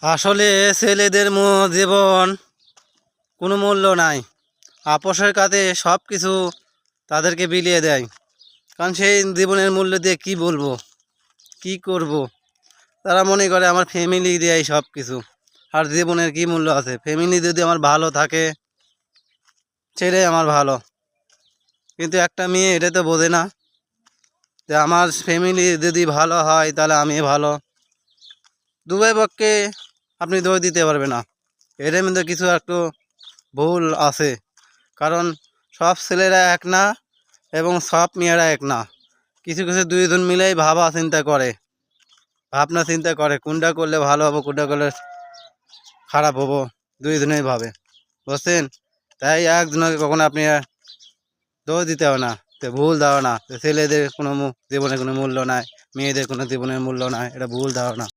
আসলে ছেলেদের জীবন কোনো মূল্য নাই। আপোষের কাছে সব কিছু তাদেরকে বিলিয়ে দেয়। কারণ সেই জীবনের মূল্য দিয়ে কি বলবো, কি করব। তারা মনে করে আমার ফ্যামিলি দেয় সব কিছু। আর জীবনের কি মূল্য আছে? ফ্যামিলি যদি আমার ভালো থাকে সেটাই আমার ভালো। কিন্তু একটা মেয়ে এটা তো বোঝে না যে আমার ফ্যামিলি যদি ভালো হয় তাহলে আমি ভালো। দুই পক্ষে আপনি দোষ দিতে পারবে না। এর মধ্যে কিছু একটু ভুল আছে। কারণ সব ছেলেরা এক না এবং সব মেয়েরা এক না। কিছু কিছু দুইজন মিলেই ভাবনা চিন্তা করে কোনটা করলে ভালো হবো, কোনটা করলে খারাপ হবো, দুইজনেই ভাবে, বুঝছেন? তাই একজনকে কখনো আপনি দোষ দিতে হবে না, ভুল ধারণা ছেলেদের কোনো জীবনে কোনো মূল্য নাই, মেয়েদের কোনো জীবনের মূল্য নাই, এটা ভুল ধারণা।